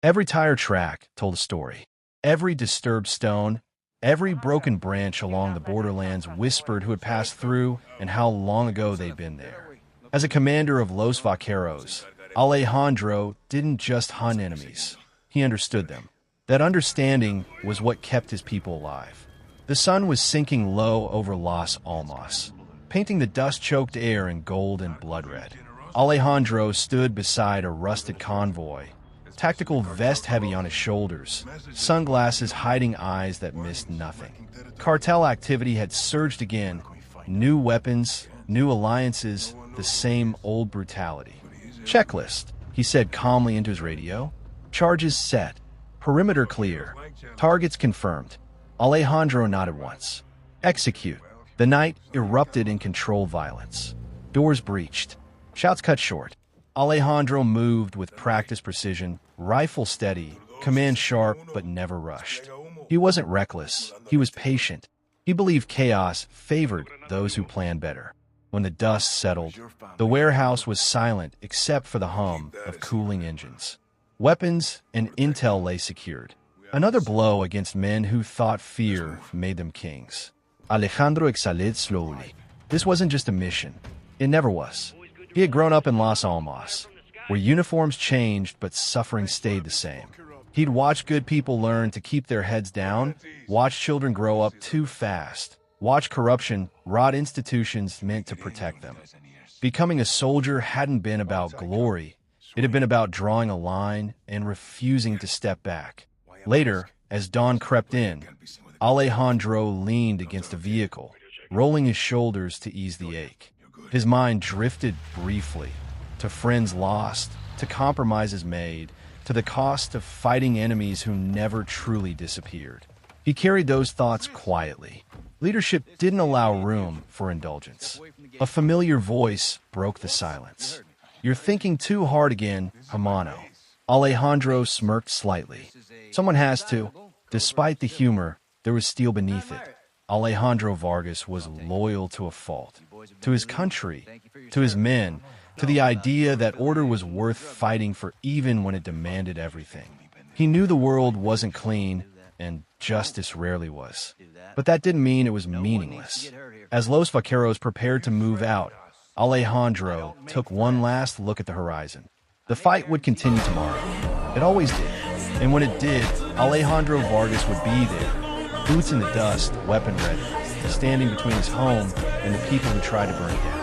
Every tire track told a story. Every disturbed stone, every broken branch along the borderlands whispered who had passed through and how long ago they'd been there. As a commander of Los Vaqueros, Alejandro didn't just hunt enemies. He understood them. That understanding was what kept his people alive. The sun was sinking low over Las Almas, painting the dust-choked air in gold and blood red. Alejandro stood beside a rusted convoy, tactical vest heavy on his shoulders, sunglasses hiding eyes that missed nothing. Cartel activity had surged again. New weapons, new alliances, the same old brutality. "Checklist," he said calmly into his radio. "Charges set. Perimeter clear. Targets confirmed." Alejandro nodded once. "Execute." The night erupted in controlled violence. Doors breached. Shouts cut short. Alejandro moved with practiced precision, rifle steady, command sharp but never rushed. He wasn't reckless. He was patient. He believed chaos favored those who planned better. When the dust settled, the warehouse was silent except for the hum of cooling engines. Weapons and intel lay secured. Another blow against men who thought fear made them kings. Alejandro exhaled slowly. This wasn't just a mission. It never was. He had grown up in Las Almas, where uniforms changed but suffering stayed the same. He'd watched good people learn to keep their heads down, watched children grow up too fast, watched corruption rot institutions meant to protect them. Becoming a soldier hadn't been about glory. It had been about drawing a line and refusing to step back. Later, as dawn crept in, Alejandro leaned against a vehicle, rolling his shoulders to ease the ache. His mind drifted briefly to friends lost, to compromises made, to the cost of fighting enemies who never truly disappeared. He carried those thoughts quietly. Leadership didn't allow room for indulgence. A familiar voice broke the silence. "You're thinking too hard again, Hermano." Alejandro smirked slightly. Someone has to. Despite the humor, there was steel beneath it. Alejandro Vargas was loyal to a fault, to his country, to his men, to the idea that order was worth fighting for even when it demanded everything. He knew the world wasn't clean, and justice rarely was. But that didn't mean it was meaningless. As Los Vaqueros prepared to move out, Alejandro took one last look at the horizon. The fight would continue tomorrow. It always did. And when it did, Alejandro Vargas would be there, boots in the dust, weapon ready, standing between his home and the people who tried to burn it down.